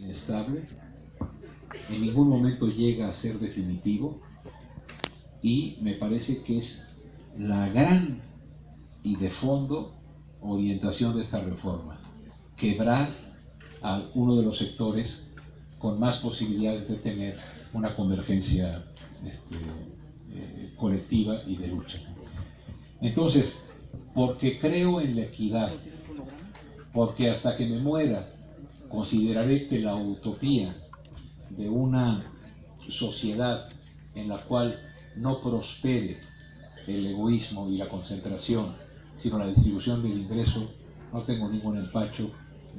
inestable, en ningún momento llega a ser definitivo, y me parece que es la gran y de fondo orientación de esta reforma: quebrar a uno de los sectores con más posibilidades de tener una convergencia colectiva y de lucha. Entonces, porque creo en la equidad, porque hasta que me muera consideraré que la utopía de una sociedad en la cual no prospere el egoísmo y la concentración, sino la distribución del ingreso, no tengo ningún empacho.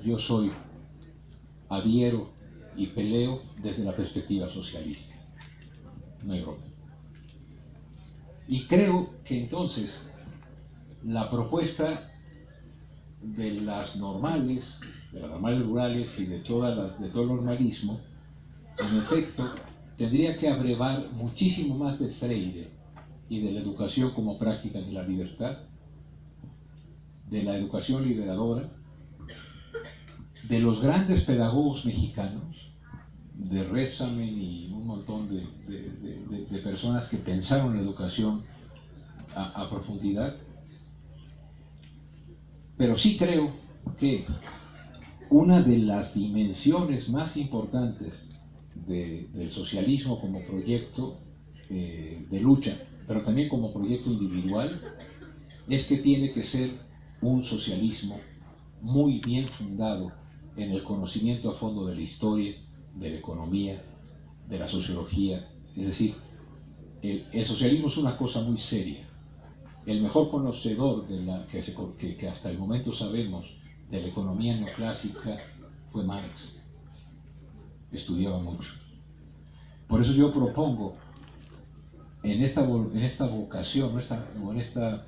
Yo adhiero y peleo desde la perspectiva socialista. No hay broma. Y creo que entonces la propuesta de las normales rurales y de todo el normalismo, en efecto, tendría que abrevar muchísimo más de Freire y de la educación como práctica de la libertad, de la educación liberadora, de los grandes pedagogos mexicanos, de Rebsamen y un montón de personas que pensaron la educación a profundidad. Pero sí creo que una de las dimensiones más importantes del socialismo como proyecto de lucha, pero también como proyecto individual, es que tiene que ser un socialismo muy bien fundado en el conocimiento a fondo de la historia, de la economía, de la sociología. Es decir, el socialismo es una cosa muy seria. El mejor conocedor que hasta el momento sabemos de la economía neoclásica fue Marx. Estudiaba mucho. Por eso yo propongo en esta vocación,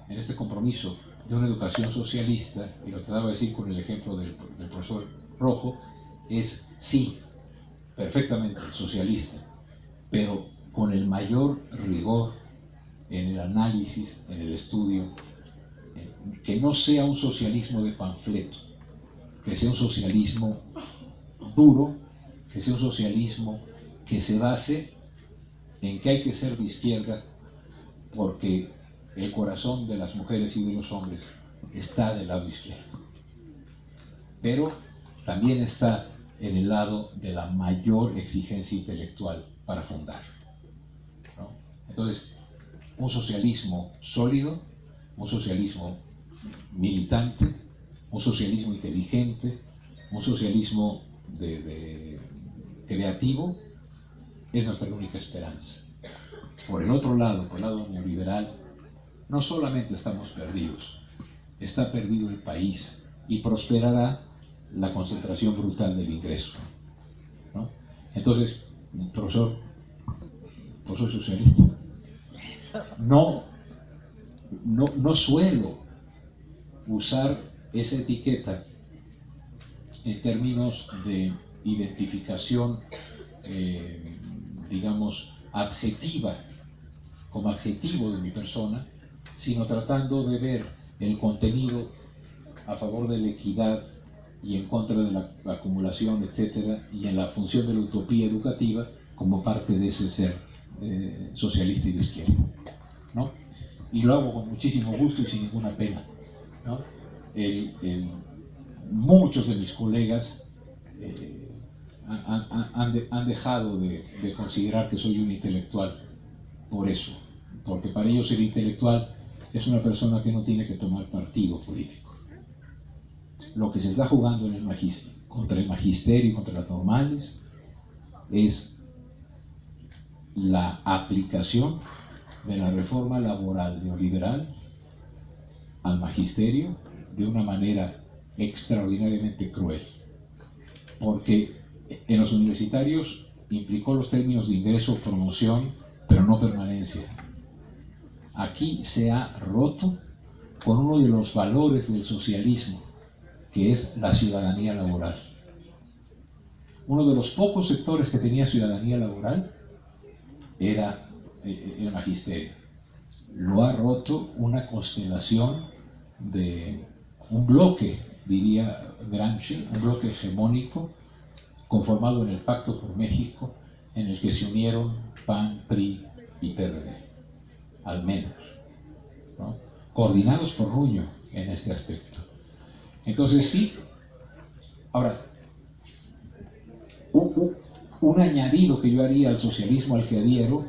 en este compromiso de una educación socialista, y lo trataba de decir con el ejemplo del profesor Rojo, es sí, perfectamente socialista, pero con el mayor rigor en el análisis, en el estudio, que no sea un socialismo de panfleto, que sea un socialismo duro, que sea un socialismo que se base en que hay que ser de izquierda porque el corazón de las mujeres y de los hombres está del lado izquierdo, pero también está en el lado de la mayor exigencia intelectual para fundar, ¿no? Entonces, un socialismo sólido, un socialismo militante, un socialismo inteligente, un socialismo creativo, es nuestra única esperanza. Por el otro lado, por el lado neoliberal, no solamente estamos perdidos, está perdido el país y prosperará la concentración brutal del ingreso, ¿no? Entonces, profesor socialista, no suelo usar esa etiqueta en términos de identificación, digamos, adjetiva, como adjetivo de mi persona, sino tratando de ver el contenido a favor de la equidad y en contra de la acumulación, etcétera, y en la función de la utopía educativa como parte de ese ser socialista y de izquierda, ¿no? Y lo hago con muchísimo gusto y sin ninguna pena, ¿no? Muchos de mis colegas han dejado de considerar que soy un intelectual por eso, porque para ellos el intelectual es una persona que no tiene que tomar partido político. Lo que se está jugando en contra el magisterio y contra las normales es la aplicación de la reforma laboral neoliberal al magisterio de una manera extraordinariamente cruel, porque en los universitarios implicó los términos de ingreso, promoción, pero no permanencia. Aquí se ha roto con uno de los valores del socialismo, que es la ciudadanía laboral. Uno de los pocos sectores que tenía ciudadanía laboral era el magisterio. Lo ha roto una constelación de un bloque, diría Gramsci, un bloque hegemónico conformado en el Pacto por México, en el que se unieron PAN, PRI y PRD, al menos, ¿no? Coordinados por Nuño en este aspecto. Entonces sí, ahora, un añadido que yo haría al socialismo al que adhiero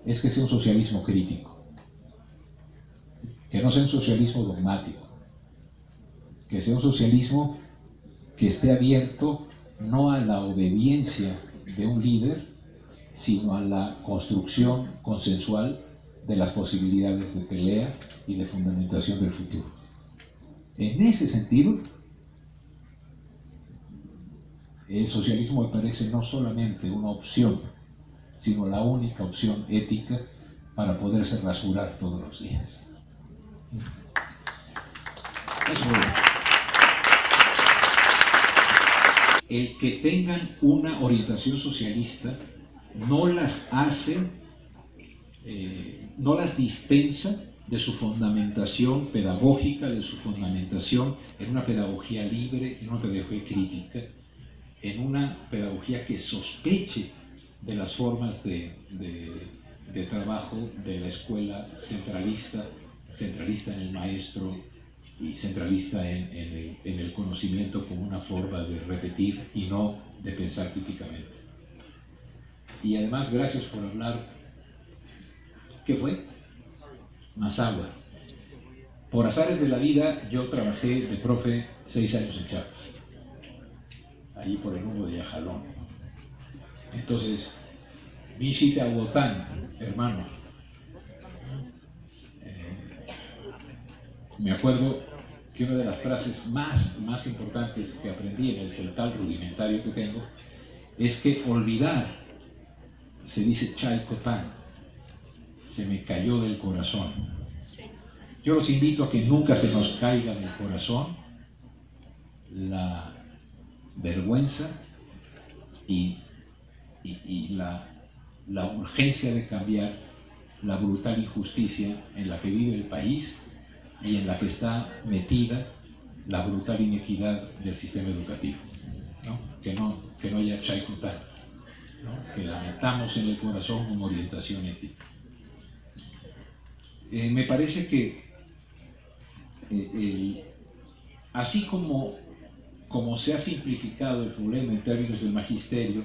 es que sea un socialismo crítico, que no sea un socialismo dogmático, que sea un socialismo que esté abierto no a la obediencia de un líder, sino a la construcción consensual de las posibilidades de pelea y de fundamentación del futuro. En ese sentido, el socialismo me parece no solamente una opción, sino la única opción ética para poderse rasurar todos los días. El que tengan una orientación socialista no las hace, no las dispensa de su fundamentación pedagógica, de su fundamentación en una pedagogía libre, en una pedagogía crítica, en una pedagogía que sospeche de las formas de trabajo de la escuela centralista, centralista en el maestro y centralista en el conocimiento como una forma de repetir y no de pensar críticamente. Y además, gracias por hablar. ¿Qué fue? Mazahua. Por azares de la vida, yo trabajé de profe 6 años en Chiapas, allí por el rumbo de Yajalón. Entonces, Vinchite Aguotán, hermano. Me acuerdo que una de las frases más importantes que aprendí en el celtal rudimentario que tengo es que olvidar se dice Chaicotán, se me cayó del corazón. Yo los invito a que nunca se nos caiga del corazón la vergüenza y la urgencia de cambiar la brutal injusticia en la que vive el país y en la que está metida la brutal inequidad del sistema educativo, ¿no? Que no haya Chaicotán, ¿no? Que la metamos en el corazón como orientación ética. Me parece que así como se ha simplificado el problema en términos del magisterio,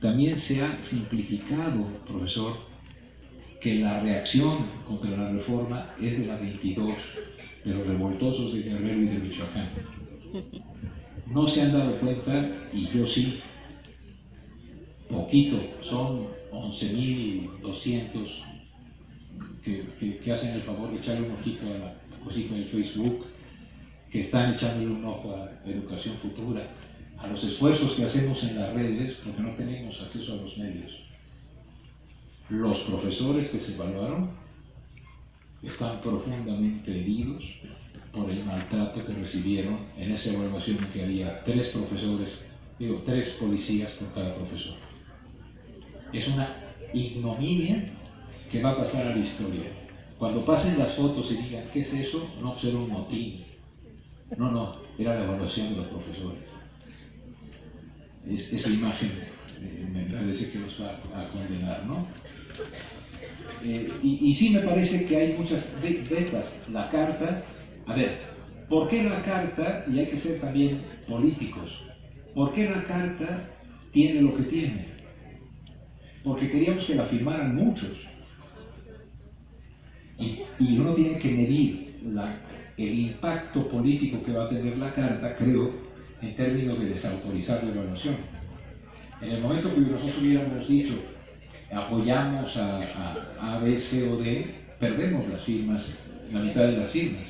también se ha simplificado, profesor, que la reacción contra la reforma es de la 22, de los revoltosos de Guerrero y de Michoacán. No se han dado cuenta, y yo sí, poquito, son 11.200 que hacen el favor de echarle un ojito a la cosita del Facebook, que están echándole un ojo a Educación Futura, a los esfuerzos que hacemos en las redes, porque no tenemos acceso a los medios. Los profesores que se evaluaron están profundamente heridos por el maltrato que recibieron en esa evaluación en que había 3 policías por cada profesor. Es una ignominia que va a pasar a la historia. Cuando pasen las fotos y digan, ¿qué es eso? No, pues era un motín. No, era la evaluación de los profesores. Esa imagen me parece que los va a condenar, ¿no? Y sí me parece que hay muchas vetas. La carta, a ver, ¿por qué la carta? Y hay que ser también políticos. ¿Por qué la carta tiene lo que tiene? Porque queríamos que la firmaran muchos. Y uno tiene que medir el impacto político que va a tener la carta, creo, en términos de desautorizar la evaluación. En el momento que nosotros hubiéramos dicho apoyamos a B, C o D, perdemos las firmas, la mitad de las firmas.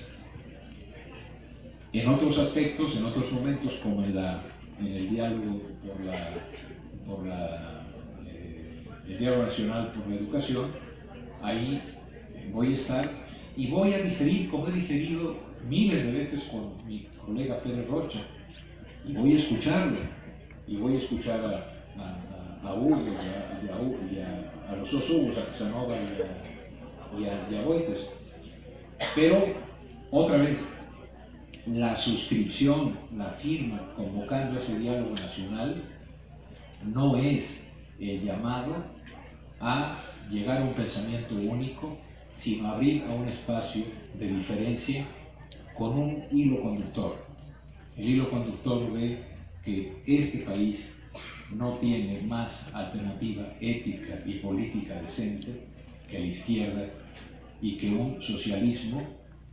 En otros aspectos, en otros momentos, como en el diálogo el diálogo nacional por la educación, ahí voy a estar y voy a diferir, como he diferido miles de veces con mi colega Pérez Rocha, y voy a escucharlo, y voy a escuchar a Hugo y a los dos Hugos, a Casanova y a Boites. Pero, otra vez, la suscripción, la firma, convocando ese diálogo nacional, no es el llamado a llegar a un pensamiento único, sino abrir a un espacio de diferencia con un hilo conductor. El hilo conductor ve que este país no tiene más alternativa ética y política decente que la izquierda, y que un socialismo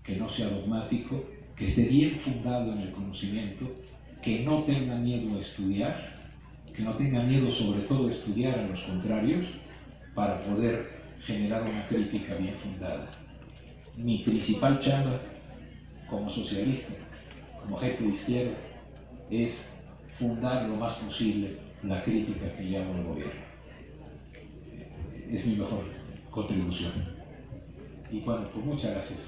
que no sea dogmático, que esté bien fundado en el conocimiento, que no tenga miedo a estudiar, que no tenga miedo sobre todo a estudiar a los contrarios para poder generar una crítica bien fundada. Mi principal chamba como socialista, como gente de izquierda, es fundar lo más posible la crítica que le hago al gobierno. Es mi mejor contribución. Y bueno, pues muchas gracias.